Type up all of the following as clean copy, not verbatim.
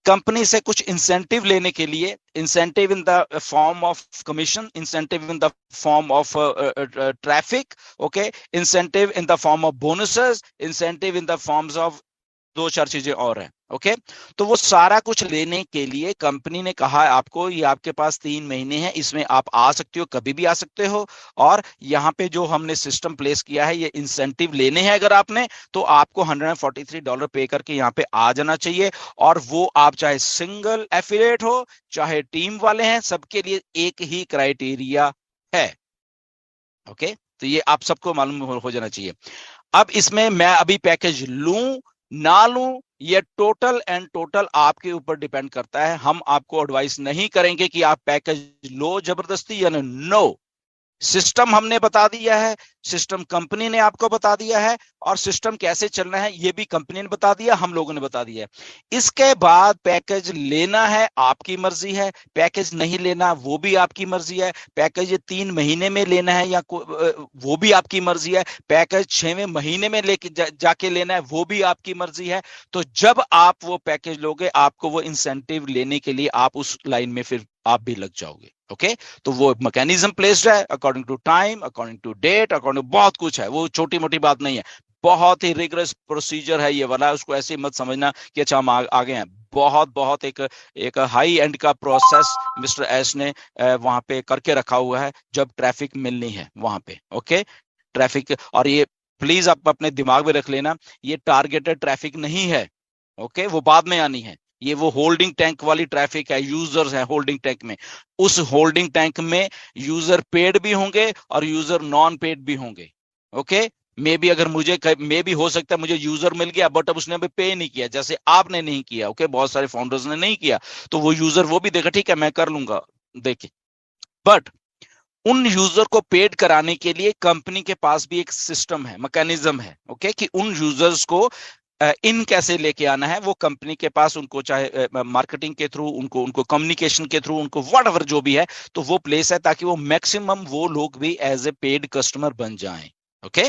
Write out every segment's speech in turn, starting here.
Company से कुछ incentive लेने के लिए, incentive in the form of commission, incentive in the form of traffic, okay, incentive in the form of bonuses, incentive in the forms of दो चार चीजें और हैं, ओके। तो वो सारा कुछ लेने के लिए कंपनी ने कहा आपको, ये आपके पास 3 महीने हैं, इसमें आप आ सकते हो, कभी भी आ सकते हो, और यहाँ पे जो हमने सिस्टम प्लेस किया है, ये इंसेंटिव लेने हैं अगर आपने, तो आपको $143 पे करके यहाँ पे आ जाना चाहिए। और वो आप चाहे सिंगल एफिलिएट हो, चाहे टीम वाले हैं, सबके लिए एक ही क्राइटेरिया है, ओके। तो ये आप सबको मालूम हो जाना चाहिए। अब इसमें मैं अभी पैकेज लूं ना लूं, ये टोटल एंड टोटल आपके ऊपर डिपेंड करता है। हम आपको एडवाइस नहीं करेंगे कि आप पैकेज लो जबरदस्ती, यानी नो। सिस्टम हमने बता दिया है, सिस्टम कंपनी ने आपको बता दिया है, और सिस्टम कैसे चलना है ये भी कंपनी ने बता दिया, हम लोगों ने बता दिया है। इसके बाद पैकेज लेना है आपकी मर्जी है, पैकेज नहीं लेना वो भी आपकी मर्जी है, पैकेज 3 महीने में लेना है या वो भी आपकी मर्जी है, पैकेज 6वें महीने में लेके जाके लेना है वो भी आपकी मर्जी है। तो जब आप वो पैकेज लोगे, आपको वो इंसेंटिव लेने के लिए आप उस लाइन में फिर आप भी लग जाओगे, ओके। तो वो मैकेनिज्म प्लेस्ड है according to time, according to date, according बहुत कुछ है, वो छोटी मोटी बात नहीं है, बहुत ही रिगरस प्रोसीजर है ये वाला। उसको ऐसे मत समझना कि अच्छा हम आगे हैं, बहुत बहुत एक हाई एंड का प्रोसेस मिस्टर एस ने वहां पे करके रखा हुआ है, जब ट्रैफिक मिलनी है वहां पे, ओके। ट्रैफिक, और ये प्लीज आप अपने दिमाग में रख लेना, ये टारगेटेड ट्रैफिक नहीं है, ओके, वो बाद में आनी है। ये वो होल्डिंग टैंक वाली ट्रैफिक है, यूजर्स है होल्डिंग टैंक में, उस होल्डिंग टैंक में यूजर पेड भी होंगे और यूजर नॉन पेड भी होंगे, ओके। मे बी अगर मुझे मे बी हो सकता है मुझे यूजर मिल गया बट अब उसने अभी पे नहीं किया, जैसे आपने नहीं किया, ओके, बहुत सारे फाउंडर्स ने नहीं किया, तो वो यूजर वो भी देखा ठीक है मैं कर लूंगा, देखिए। बट उन यूजर को पेड कराने के लिए कंपनी के पास भी एक सिस्टम है, मैकेनिज्म है, ओके, कि उन यूजर्स को इन कैसे लेके आना है, वो कंपनी के पास, उनको चाहे मार्केटिंग के थ्रू, उनको उनको कम्युनिकेशन के थ्रू, उनको व्हाटएवर जो भी है, तो वो प्लेस है ताकि वो मैक्सिमम वो लोग भी एज ए पेड कस्टमर बन जाएं, ओके।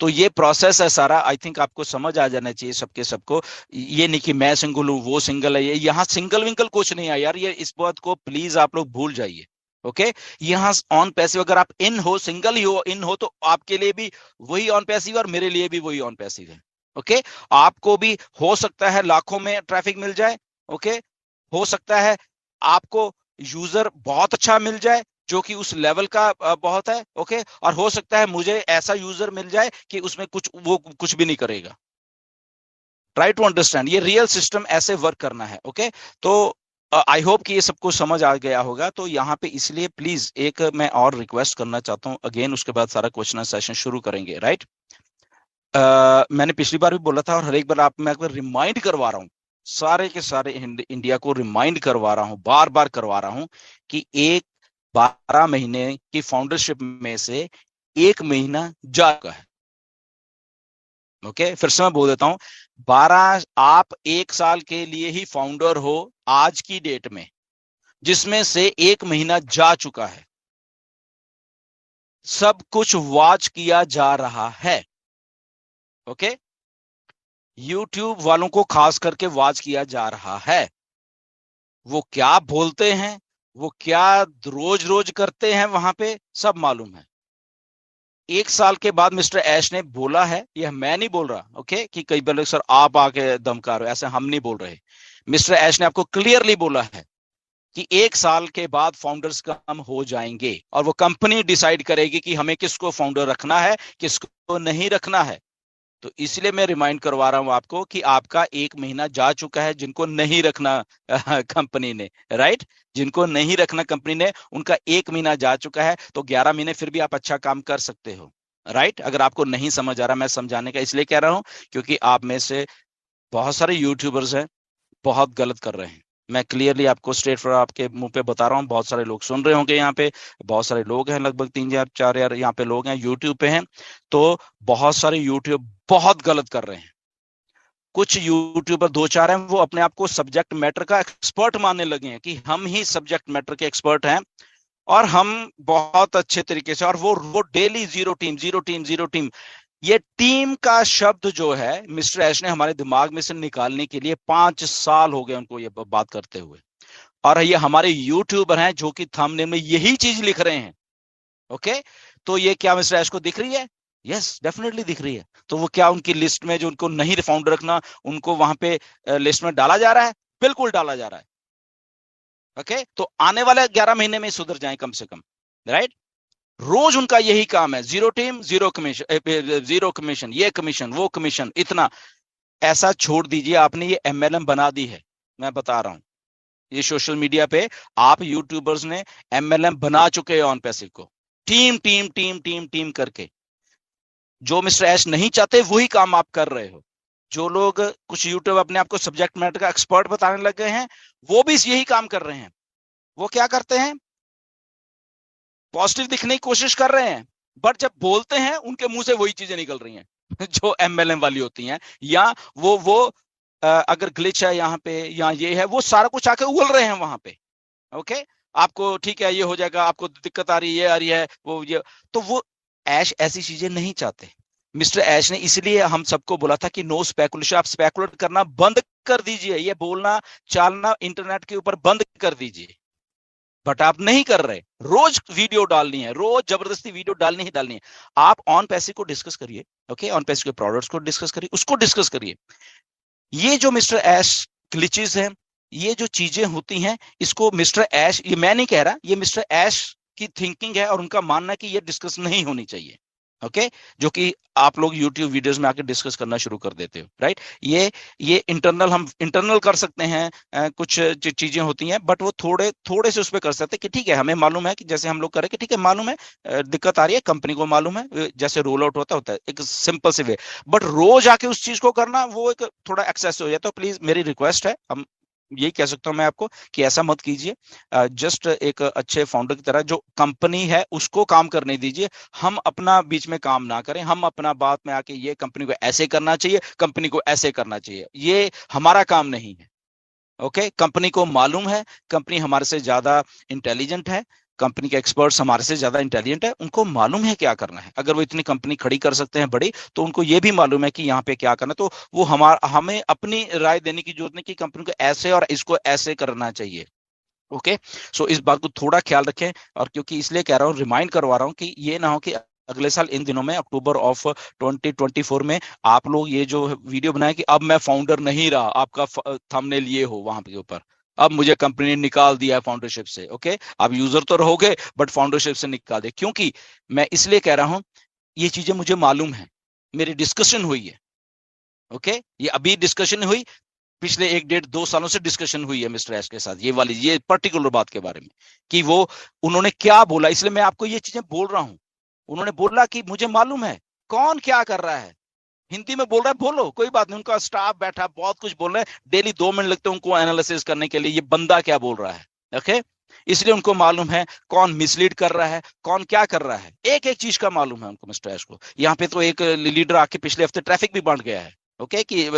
तो ये प्रोसेस है सारा, आई थिंक आपको समझ आ जाना चाहिए सबके सबको। ये नहीं कि मैं सिंगल हूं वो सिंगल है, ये यहाँ सिंगल विंगल कुछ नहीं है यार, ये इस बात को प्लीज आप लोग भूल जाइए, ओके। यहाँ ऑन पैसिव, अगर आप इन हो, सिंगल ही हो, इन हो, तो आपके लिए भी वही ऑन पैसिव और मेरे लिए भी वही ऑन पैसिव है, ओके। आपको भी हो सकता है लाखों में ट्रैफिक मिल जाए, ओके, हो सकता है आपको यूजर बहुत अच्छा मिल जाए जो कि उस लेवल का बहुत है, ओके, और हो सकता है मुझे ऐसा यूजर मिल जाए कि उसमें वो कुछ भी नहीं करेगा। ट्राई टू अंडरस्टैंड, ये रियल सिस्टम ऐसे वर्क करना है, ओके। तो आई होप कि ये सबको समझ आ गया होगा। तो यहाँ पे इसलिए प्लीज एक मैं और रिक्वेस्ट करना चाहता हूँ अगेन, उसके बाद सारा क्वेश्चन सेशन शुरू करेंगे, राइट। मैंने पिछली बार भी बोला था और हर एक बार मैं एक बार रिमाइंड करवा रहा हूँ, सारे के सारे इंडिया को रिमाइंड करवा रहा हूँ, बार बार करवा रहा हूँ कि 12 महीने की फाउंडरशिप में से 1 महीना जा चुका है, ओके। फिर से मैं बोल देता हूं, 12, आप 1 साल के लिए ही फाउंडर हो आज की डेट में, जिसमें से 1 महीना जा चुका है, सब कुछ वॉच किया जा रहा है, ओके। यूट्यूब वालों को खास करके वॉच किया जा रहा है, वो क्या बोलते हैं, वो क्या रोज रोज करते हैं वहां पे, सब मालूम है। 1 साल के बाद मिस्टर ऐश ने बोला है, यह मैं नहीं बोल रहा, ओके, कि कई बार सर आप आके धमका रहे हो, ऐसे हम नहीं बोल रहे। मिस्टर ऐश ने आपको क्लियरली बोला है कि 1 साल के बाद फाउंडर्स कम हो जाएंगे और वो कंपनी डिसाइड करेगी कि हमें किसको फाउंडर रखना है, किसको नहीं रखना है। तो इसलिए मैं रिमाइंड करवा रहा हूं आपको कि आपका 1 महीना जा चुका है, जिनको नहीं रखना कंपनी ने, राइट, जिनको नहीं रखना कंपनी ने, उनका 1 महीना जा चुका है। तो 11 महीने फिर भी आप अच्छा काम कर सकते हो, राइट। अगर आपको नहीं समझ आ रहा, मैं समझाने का इसलिए कह रहा हूं क्योंकि आप में से बहुत सारे यूट्यूबर्स हैं बहुत गलत कर रहे हैं। मैं क्लियरली आपको स्ट्रेट फॉर आपके मुंह पे बता रहा हूँ, बहुत सारे लोग सुन रहे होंगे यहाँ पे, बहुत सारे लोग हैं, लगभग 3,000 4,000 यहाँ पे लोग हैं यूट्यूब पे हैं। तो बहुत सारे यूट्यूब बहुत गलत कर रहे हैं। कुछ यूट्यूबर 2 4 हैं, वो अपने आप को सब्जेक्ट मैटर का एक्सपर्ट मानने लगे हैं कि हम ही सब्जेक्ट मैटर के एक्सपर्ट हैं और हम बहुत अच्छे तरीके से, और वो daily zero team zero team zero team, ये टीम का शब्द जो है मिस्टर ऐश ने हमारे दिमाग में से निकालने के लिए 5 साल हो गए उनको ये बात करते हुए। और ये हमारे यूट्यूबर हैं जो कि थंबनेल में यही चीज लिख रहे हैं। ओके, तो ये क्या मिस्टर ऐश को दिख रही है? यस, डेफिनेटली दिख रही है। तो वो क्या उनकी लिस्ट में, जो उनको नहीं फाउंडर रखना, उनको वहां पे लिस्ट में डाला जा रहा है? बिल्कुल डाला जा रहा है। ओके, तो आने वाले 11 महीने में सुधर जाए कम से कम, राइट? रोज उनका यही काम है, zero team zero commission, zero commission, ये कमीशन वो कमीशन, इतना। ऐसा छोड़ दीजिए, आपने ये एमएलएम बना दी है, मैं बता रहा हूं। ये सोशल मीडिया पे आप यूट्यूबर्स ने एमएलएम बना चुके हैं ऑन पैसिव को, team team team team team करके। जो मिस्टर ऐश नहीं चाहते वही काम आप कर रहे हो। जो लोग, कुछ यूट्यूब अपने आप को सब्जेक्ट मैटर का एक्सपर्ट बताने लग गए हैं, वो भी यही काम कर रहे हैं। वो क्या करते हैं? पॉजिटिव दिखने की कोशिश कर रहे हैं, बट जब बोलते हैं उनके मुंह से वही चीजें निकल रही हैं जो एमएलएम वाली होती हैं। या वो अगर ग्लिच है यहाँ पे, या ये है, वो सारा कुछ आके उगल रहे हैं वहां पे। ओके, आपको ठीक है, ये हो जाएगा, आपको दिक्कत आ रही है, ये आ रही है, वो ये। तो वो ऐश ऐसी चीजें नहीं चाहते। मिस्टर ऐश ने इसलिए हम सबको बोला था कि नो स्पेकुलेशन, आप स्पेकुलेट करना बंद कर दीजिए, ये बोलना चालना इंटरनेट के ऊपर बंद कर दीजिए। बट आप नहीं कर रहे। रोज वीडियो डालनी है, रोज जबरदस्ती वीडियो डालनी ही डालनी है। आप ऑन पैसे को डिस्कस करिए, ओके, ऑन पैसे के प्रोडक्ट्स को डिस्कस करिए, उसको डिस्कस करिए। ये जो मिस्टर ऐश ग्लिचेस हैं, ये जो चीजें होती हैं, इसको मिस्टर ऐश, ये मैं नहीं कह रहा, ये मिस्टर ऐश की थिंकिंग है और उनका मानना है कि ये डिस्कस नहीं होनी चाहिए। ओके, जो कि आप लोग यूट्यूब वीडियोस में आके डिस्कस करना शुरू कर देते हो, राइट? ये इंटरनल, हम इंटरनल कर सकते हैं, कुछ चीजें होती हैं, बट वो थोड़े थोड़े से उस पर कर सकते हैं कि ठीक है, हमें मालूम है कि जैसे हम लोग करें कि ठीक है, मालूम है दिक्कत आ रही है, कंपनी को मालूम है, जैसे रोल आउट होता है एक सिंपल से वे। बट रोज आके उस चीज को करना, वो एक थोड़ा एक्सेस हो जाता है। तो प्लीज मेरी रिक्वेस्ट है, हम यही कह सकता हूं मैं आपको कि ऐसा मत कीजिए। जस्ट एक अच्छे फाउंडर की तरह, जो कंपनी है उसको काम करने दीजिए। हम अपना बीच में काम ना करें, हम अपना बात में आके ये कंपनी को ऐसे करना चाहिए, कंपनी को ऐसे करना चाहिए, ये हमारा काम नहीं है। ओके, कंपनी को मालूम है, कंपनी हमारे से ज्यादा इंटेलिजेंट है, कंपनी के एक्सपर्ट्स हमारे से ज्यादा इंटेलिजेंट है, उनको मालूम है क्या करना है। अगर वो इतनी कंपनी खड़ी कर सकते हैं बड़ी, तो उनको ये भी मालूम है कि यहाँ पे क्या करना है। तो वो हमें अपनी राय देने की जरूरत नहीं कि कंपनी को ऐसे और इसको ऐसे करना चाहिए। ओके, सो इस बात को थोड़ा ख्याल रखें। और क्योंकि इसलिए कह रहा हूँ, रिमाइंड करवा रहा हूँ कि ये ना हो कि अगले साल इन दिनों में, अक्टूबर ऑफ 2024 में, आप लोग ये जो वीडियो बनाए कि अब मैं फाउंडर नहीं रहा, आपका थंबनेल ये हो वहां पे ऊपर, अब मुझे कंपनी ने निकाल दिया है फाउंडरशिप से। ओके, आप यूजर तो रहोगे बट फाउंडरशिप से निकाल दे। क्योंकि मैं इसलिए कह रहा हूं, ये चीजें मुझे मालूम है, मेरी डिस्कशन हुई है। ओके, ये अभी डिस्कशन हुई, पिछले 1 डेढ़ 2 सालों से डिस्कशन हुई है मिस्टर एस के साथ, ये वाली, ये पर्टिकुलर बात के बारे में, कि वो, उन्होंने क्या बोला। इसलिए मैं आपको ये चीजें बोल रहा हूं। उन्होंने बोला कि मुझे मालूम है कौन क्या कर रहा है। हिंदी में बोल रहा है, बोलो, कोई बात नहीं, उनका स्टाफ बैठा बहुत कुछ बोल रहा है, डेली 2 मिनट लगते हैं उनको एनालिसिस करने के लिए, ये बंदा क्या बोल रहा है। ओके, इसलिए उनको मालूम है कौन मिसलीड कर रहा है, कौन क्या कर रहा है, एक एक चीज का मालूम है उनको मिस्टर एश को। यहाँ पे तो एक लीडर आके पिछले हफ्ते ट्रैफिक भी बांट गया है। ओके, कि